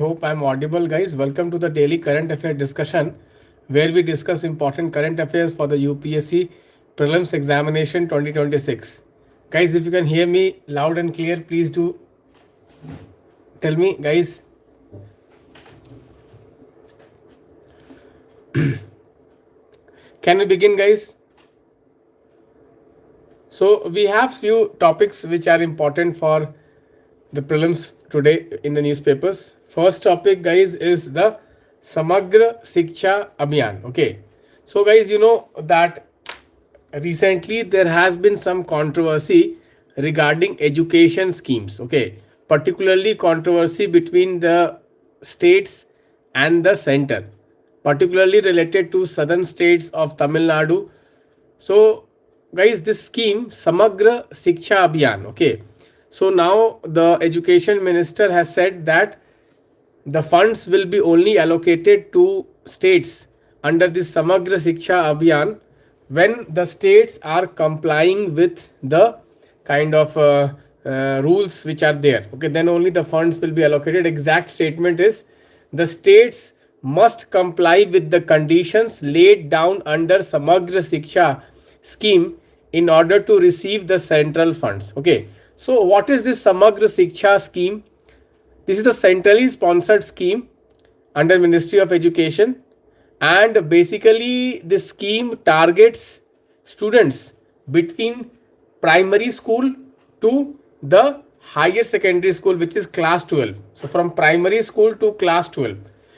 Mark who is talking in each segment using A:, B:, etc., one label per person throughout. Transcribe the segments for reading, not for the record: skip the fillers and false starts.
A: Hope I'm audible, guys. Welcome to the daily current affair discussion where we discuss important current affairs for the UPSC Prelims Examination 2026. Guys, if you can hear me loud and clear, please do tell me, guys. Can we begin, guys? So we have few topics which are important for the prelims today in the newspapers. First topic, guys, is the Samagra Shiksha Abhiyan. Okay. So, guys, you know that recently there has been some controversy regarding education schemes. Okay. Particularly controversy between the states and the center, particularly related to southern states of Tamil Nadu. So, guys, this scheme Samagra Shiksha Abhiyan. Okay. So now the education minister has said that the funds will be only allocated to states under this Samagra Shiksha Abhiyan when the states are complying with the kind of rules which are there. Okay, then only the funds will be allocated. Exact statement is the states must comply with the conditions laid down under Samagra Shiksha scheme in order to receive the central funds. Okay, so what is this Samagra Shiksha scheme? This is a centrally sponsored scheme under Ministry of Education, and basically this scheme targets students between primary school to the higher secondary school, which is class 12. So from primary school to class 12.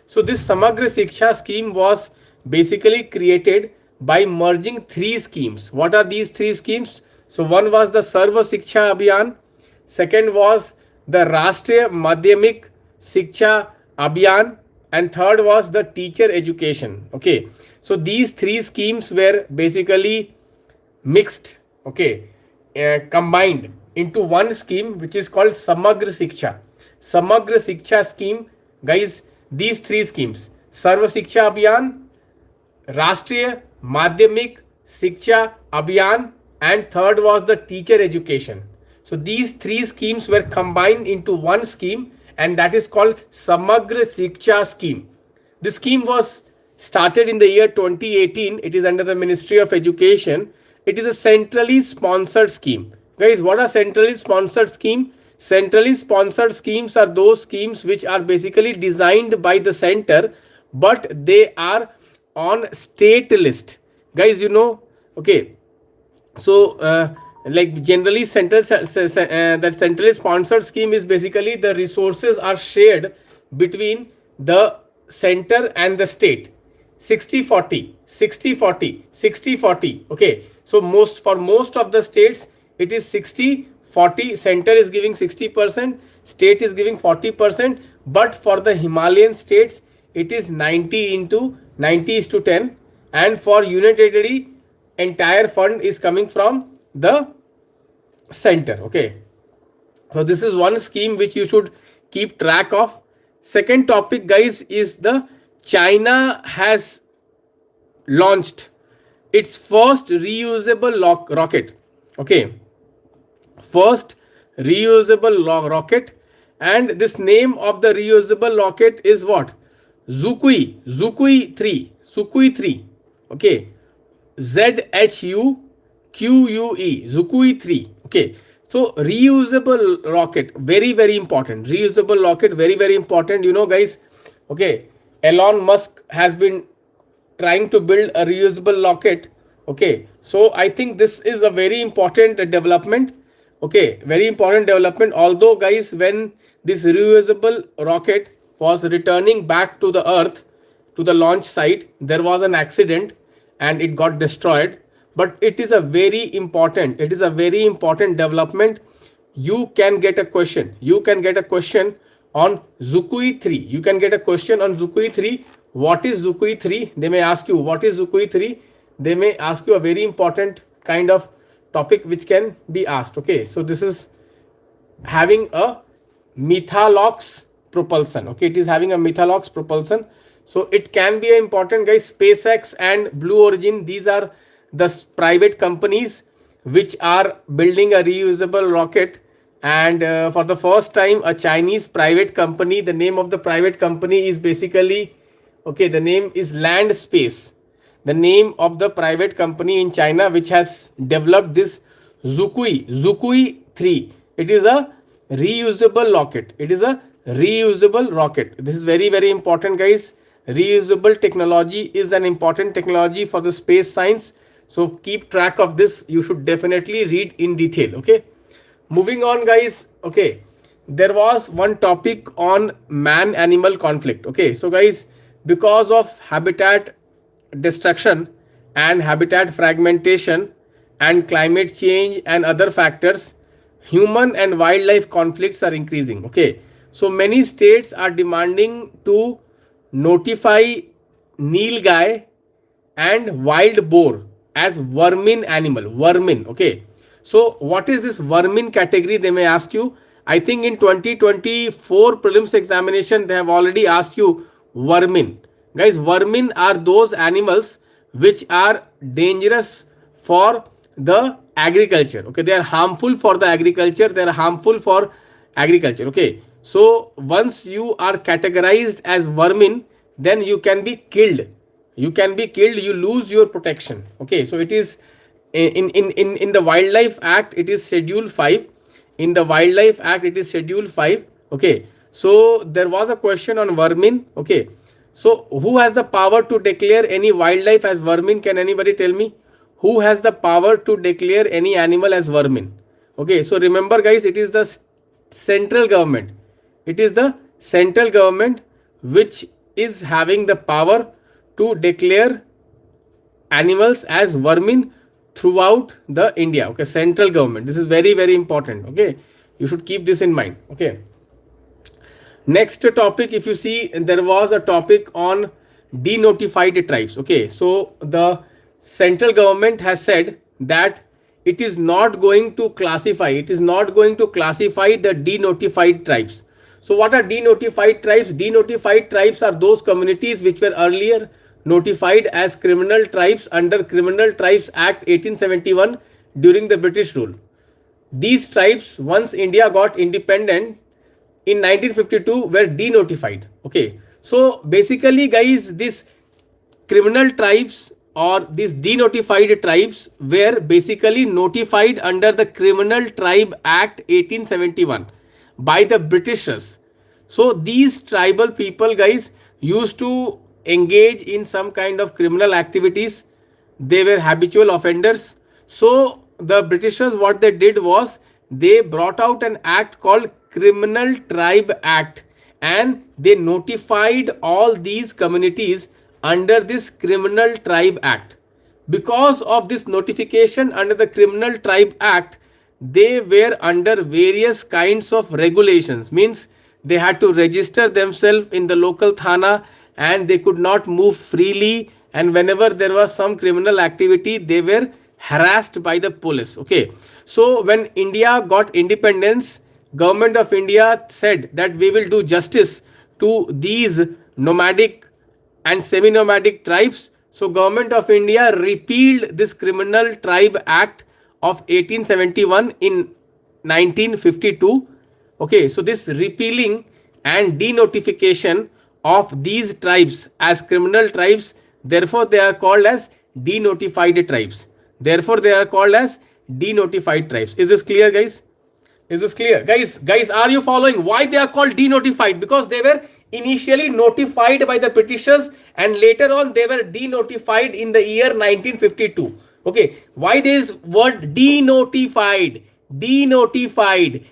A: So this Samagra Shiksha scheme was basically created by merging three schemes. What are these three schemes? So one was the Sarva Shiksha Abhiyan, second was the Rashtriya Madhyamik Shiksha Abhiyan, and third was the teacher education. Okay, so these three schemes were basically mixed, okay, combined into one scheme which is called Samagra Shiksha. Samagra Shiksha scheme, guys, these three schemes, Sarva Shiksha Abhiyan, Rashtriya Madhyamik Shiksha Abhiyan, and third was the teacher education. So these three schemes were combined into one scheme, and that is called Samagra Shiksha scheme. This scheme was started in the year 2018. It is under the Ministry of Education. It is a centrally sponsored scheme. Guys, what are centrally sponsored scheme? Centrally sponsored schemes are those schemes which are basically designed by the center, but they are on state list. Guys, you know, okay, so like generally that centrally sponsored scheme is basically the resources are shared between the center and the state, 60-40, 60-40, 60-40. Okay, so most of the states it is 60-40. Center is giving 60%, state is giving 40%, but for the Himalayan states it is 90:10, and for union territory entire fund is coming from the center. Okay, so this is one scheme which you should keep track of. Second topic, guys, is the China has launched its first reusable rocket. Okay, first reusable rocket, and this name of the reusable rocket is what? Zhuqi 3. Okay, ZHUQUE, Zhuqi 3. Okay, so reusable rocket, very important. Reusable rocket, very important. You know, guys, okay, Elon Musk has been trying to build a reusable rocket. Okay, so I think this is a very important development. Okay, very important development. Although, guys, when this reusable rocket was returning back to the earth, to the launch site, there was an accident and it got destroyed. But it is a very important development. You can get a question on Zhuqi 3. You can get a question on Zhuqi 3. What is Zhuqi 3? They may ask you what is Zhuqi 3. They may ask you a very important kind of topic which can be asked. Okay, so this is having a Methalox propulsion. Okay, it is having a Methalox propulsion. So it can be important, guys. SpaceX and Blue Origin, these are the private companies which are building a reusable rocket and for the first time a Chinese private company, the name of the private company is basically, okay, the name is Land Space, the name of the private company in China which has developed this Zukui 3. It is a reusable rocket. It is a reusable rocket. This is very very important, guys. Reusable technology is an important technology for the space science, so keep track of this. You should definitely read in detail. Okay, moving on, guys. Okay, there was one topic on man animal conflict. Okay, so guys, because of habitat destruction and habitat fragmentation and climate change and other factors, human and wildlife conflicts are increasing. Okay, so many states are demanding to notify nilgai and wild boar as vermin animal. Vermin. Okay, so what is this vermin category, they may ask you. I think in 2024 prelims examination they have already asked you vermin. Guys, vermin are those animals which are dangerous for the agriculture. Okay, they are harmful for the agriculture, they are harmful for agriculture. Okay, so once you are categorized as vermin, then you can be killed. You can be killed, you lose your protection. Okay, so it is in the Wildlife Act, it is Schedule 5. In the Wildlife Act, it is Schedule 5. Okay, so there was a question on vermin. Okay, so who has the power to declare any wildlife as vermin? Can anybody tell me who has the power to declare any animal as vermin? Okay, so remember, guys, it is the central government. It is the central government which is having the power to declare animals as vermin throughout the India. Okay, central government. This is very very important. Okay, you should keep this in mind. Okay, next topic, if you see, there was a topic on denotified tribes. Okay, so the central government has said that it is not going to classify, the denotified tribes. So what are denotified tribes? Denotified tribes are those communities which were earlier notified as criminal tribes under Criminal Tribes Act 1871 during the British rule. These tribes, once India got independent in 1952, were denotified. Okay, so basically, guys, these criminal tribes or these denotified tribes were basically notified under the Criminal Tribe Act 1871 by the Britishers. So these tribal people, guys, used to engage in some kind of criminal activities. They were habitual offenders. So the Britishers, what they did was they brought out an act called Criminal Tribe Act, and they notified all these communities under this Criminal Tribe Act. Because of this notification under the Criminal Tribe Act, they were under various kinds of regulations. Means they had to register themselves in the local thana and they could not move freely, and whenever there was some criminal activity, they were harassed by the police. Okay, so when India got independence, Government of India said that we will do justice to these nomadic and semi-nomadic tribes. So Government of India repealed this Criminal Tribe Act of 1871 in 1952. Okay, so this repealing and denotification of these tribes as criminal tribes, therefore they are called as denotified tribes. Therefore they are called as denotified tribes. Is this clear, guys? Is this clear? Guys, are you following why they are called denotified? Because they were initially notified by the Britishers and later on they were denotified in the year 1952. Okay, why this word denotified? Denotified.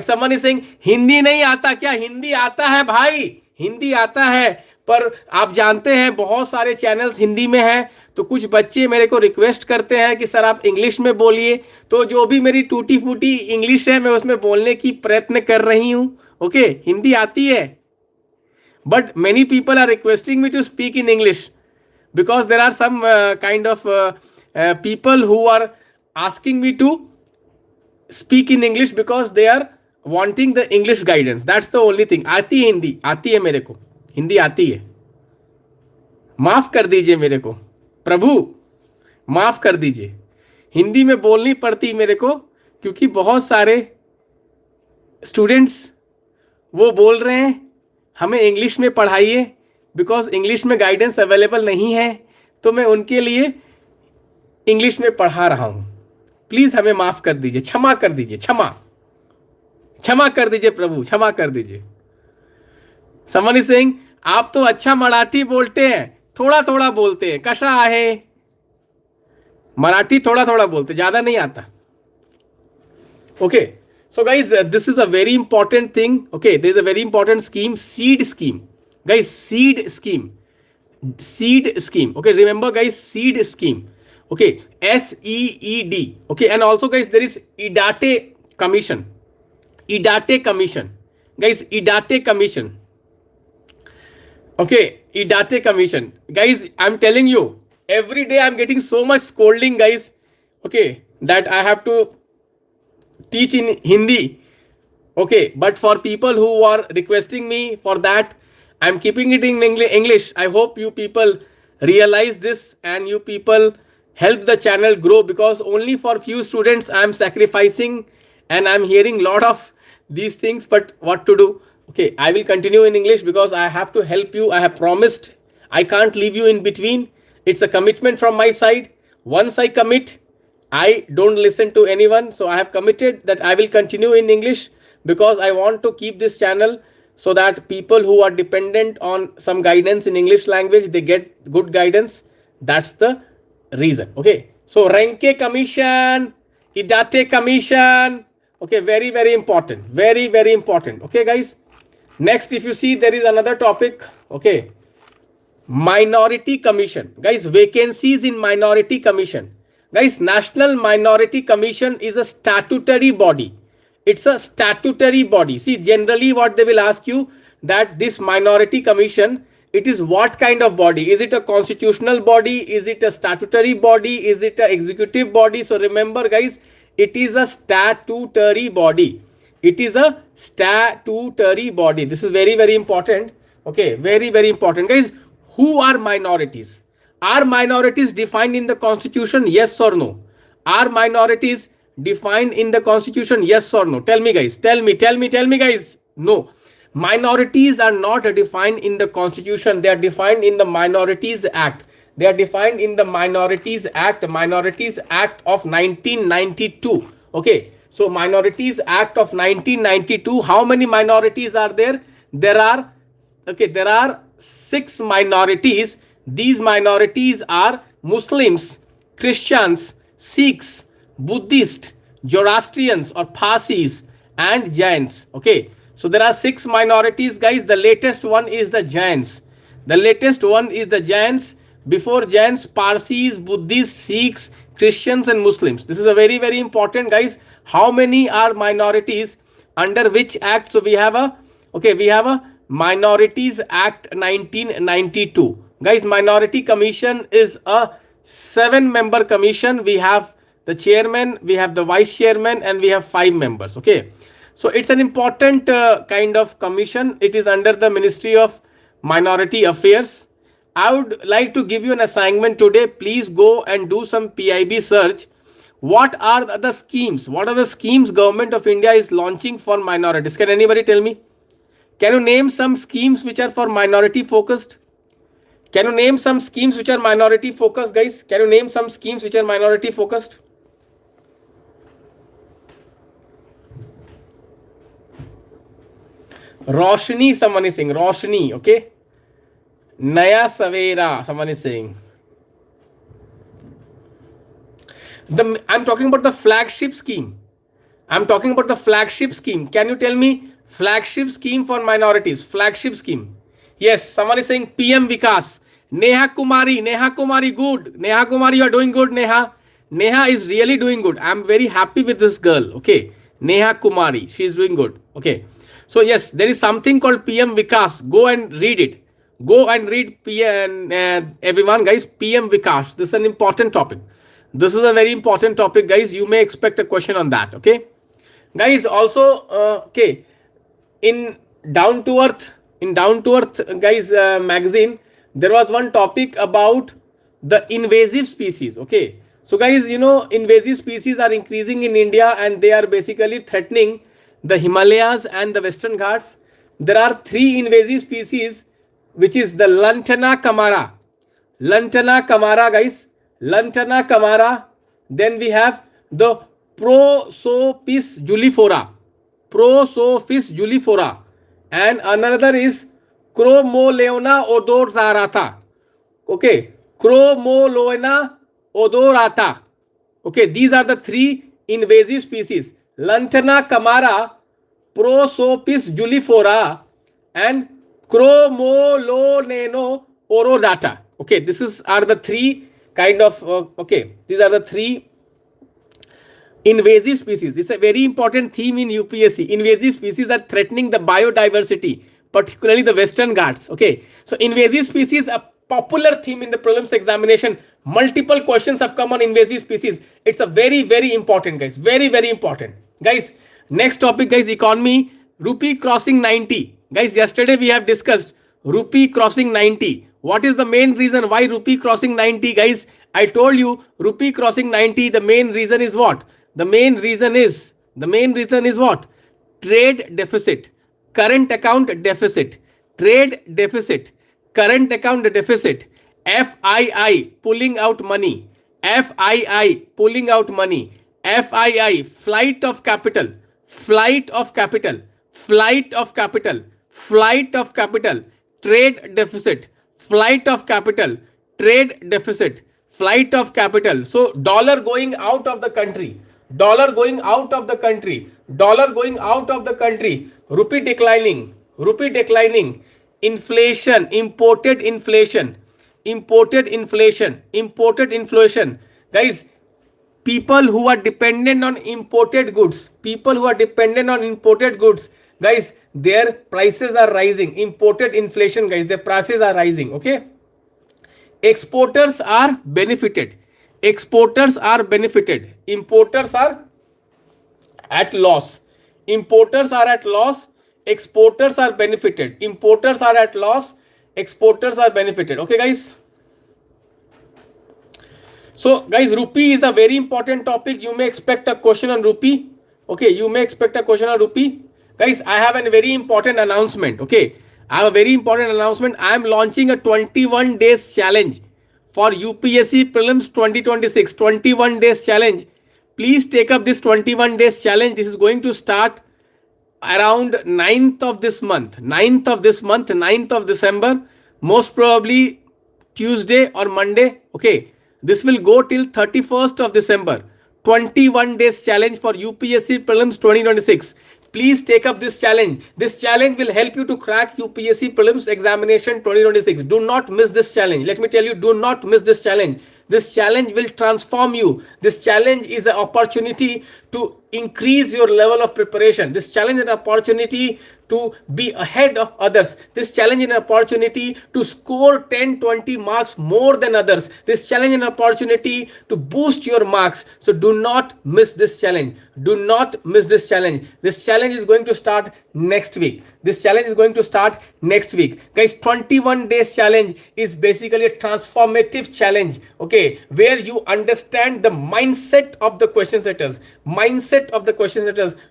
A: Someone is saying Hindi नहीं आता क्या? हिंदी आता है भाई, हिंदी आता है, पर आप जानते हैं बहुत सारे चैनल्स हिंदी में हैं, तो कुछ बच्चे मेरे को रिक्वेस्ट करते हैं कि सर आप इंग्लिश में बोलिए, तो जो भी मेरी टूटी फूटी इंग्लिश है मैं उसमें बोलने की प्रयत्न कर रही हूं. ओके, हिंदी आती है, but many people are requesting me to speak in English because there are some kind of people who are asking me to speak in English because they are wanting the English guidance. That's the only thing. आती है हिंदी, आती है मेरे को, हिंदी आती है, माफ कर दीजिए मेरे को, प्रभु माफ कर दीजिए, हिंदी में बोलनी पड़ती मेरे को क्योंकि बहुत सारे स्टूडेंट्स वो बोल रहे हैं हमें इंग्लिश में पढ़ाइए, बिकॉज इंग्लिश में गाइडेंस अवेलेबल नहीं है, तो मैं उनके लिए इंग्लिश में पढ़ा रहा हूं. प्लीज हमें माफ कर दीजिए, क्षमा कर दीजिए, क्षमा कर दीजिए प्रभु, क्षमा कर दीजिए. समवन इज सेइंग आप तो अच्छा मराठी बोलते हैं, थोड़ा थोड़ा बोलते हैं, कशा आहे. मराठी थोड़ा थोड़ा बोलते, ज्यादा नहीं आता. Okay, so guys, this is a very important thing. Okay, there is a very important scheme, seed scheme, guys. Seed scheme. Okay, remember guys, seed scheme. Okay, SEED. Okay, and also guys, there is IDATE commission, guys. IDATE commission. Okay, IDATE commission, guys. I'm telling you, every day I'm getting so much scolding, guys. Okay, that I have to teach in Hindi. Okay, but for people who are requesting me for that, I'm keeping it in English. I hope you people realize this and you people help the channel grow, because only for few students I'm sacrificing and I'm hearing lot of these things, but what to do? Okay, I will continue in English because I have to help you. I have promised. I can't leave you in between. It's a commitment from my side. Once I commit, I don't listen to anyone. So I have committed that I will continue in English, because I want to keep this channel so that people who are dependent on some guidance in English language, they get good guidance. That's the reason. Okay, so Renke commission, IDATE commission. Okay, very, very important. Very, very important. Okay, guys. Next, if you see, there is another topic. Okay, minority commission. Guys, vacancies in minority commission. Guys, National Minority Commission is a statutory body. It's a statutory body. See, generally what they will ask you, that this minority commission, it is what kind of body? Is it a constitutional body? Is it a statutory body? Is it an executive body? So remember guys, it is a statutory body. It is a statutory body. This is very, very important. Okay, very, very important. Guys, who are minorities? Are minorities defined in the constitution? Yes or no? Are minorities defined in the constitution? Yes or no? Tell me guys. Tell me guys. No. Minorities are not defined in the constitution. They are defined in the Minorities Act. They are defined in the Minorities Act of 1992. Okay. So Minorities Act of 1992. How many minorities are there? There are 6 minorities. These minorities are Muslims, Christians, Sikhs, Buddhists, Zoroastrians or Parsis, and Jains. Okay, so there are 6 minorities, guys. The latest one is the Jains. Before Jains, Parsis, Buddhists, Sikhs, Christians, and Muslims. This is a very, very important, guys. How many are minorities under which act? So we have a Minorities Act 1992. Guys, Minority Commission is a 7-member commission. We have the chairman, we have the vice chairman, and we have 5 members. Okay, so it's an important kind of commission. It is under the Ministry of Minority Affairs. I would like to give you an assignment today. Please go and do some PIB search. What are the schemes? What are the schemes Government of India is launching for minorities? Can anybody tell me? Can you name some schemes which are for minority focused? Can you name some schemes which are minority focused, guys? Can you name some schemes which are minority focused? Roshni, someone is saying. Roshni, okay. Naya Savera, someone is saying. I'm talking about the flagship scheme. Can you tell me flagship scheme for minorities? Flagship scheme. Yes, someone is saying PM Vikas. Neha Kumari, good. Neha Kumari, you are doing good, Neha. Neha is really doing good. I'm very happy with this girl. Okay, Neha Kumari, she is doing good. Okay, so yes, there is something called PM Vikas. Go and read it. Go and read PM, everyone, guys. PM Vikas. This is an important topic. This is a very important topic, guys. You may expect a question on that. Okay, guys. Also, okay, in Down to Earth, guys, magazine, there was one topic about the invasive species. Okay, so guys, you know, invasive species are increasing in India, and they are basically threatening the Himalayas and the Western Ghats. There are 3 invasive species, which is the Lantana camara. Lantana camara, guys. Lantana camara. Then we have the Prosopis julifora. Prosopis julifora. And another is Chromoleona odorata. Okay. Chromoleona odorata. Okay. These are the 3 invasive species. Lantana camara, Prosopis julifora, and Chromoleona odorata. Okay, are the 3 kind of these are the 3 invasive species. It's a very important theme in UPSC. Invasive species are threatening the biodiversity, particularly the Western Ghats. Okay, so invasive species, a popular theme in the prelims examination. Multiple questions have come on invasive species. It's a very, very important, guys. Very, very important, guys. Next topic, guys. Economy. Rupee crossing 90, guys. Yesterday we have discussed rupee crossing 90. What is the main reason why rupee crossing 90, guys? I told you rupee crossing 90. The main reason is what? The main reason is what? Trade deficit, current account deficit, trade deficit, current account deficit, FII pulling out money, FII pulling out money, FII flight of capital, flight of capital, flight of capital, flight of capital, trade deficit, flight of capital, trade deficit, flight of capital. So dollar going out of the country, dollar going out of the country, dollar going out of the country, rupee declining, inflation, imported inflation, imported inflation, imported inflation. Guys, people who are dependent on imported goods, guys, their prices are rising. Imported inflation, guys, their prices are rising. Okay, exporters are benefited, importers are at loss, exporters are benefited, importers are at loss, exporters are benefited. Okay, guys. So guys, rupee is a very important topic. You may expect a question on rupee. Okay, you may expect a question on rupee. Guys, I have a very important announcement. Okay, I have a very important announcement. I am launching a 21 days challenge for UPSC Prelims 2026. 21 days challenge. Please take up this 21 days challenge. This is going to start around 9th of this month, 9th of December, most probably Tuesday or Monday. Okay, this will go till 31st of December. 21 days challenge for UPSC Prelims 2026. Please take up this challenge. This challenge will help you to crack UPSC Prelims examination 2026. Do not miss this challenge. Let me tell you, do not miss this challenge. This challenge will transform you. This challenge is an opportunity to increase your level of preparation. This challenge is an opportunity to be ahead of others. This challenge is an opportunity to score 10-20 marks more than others. This challenge is an opportunity to boost your marks. So do not miss this challenge. Do not miss this challenge. This challenge is going to start next week. Guys, 21 days challenge is basically a transformative challenge. Okay, where you understand the mindset of the question setters.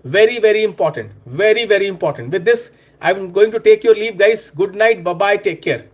A: Very, very important. Very, very important. With this, I'm going to take your leave, guys. Good night. Bye-bye. Take care.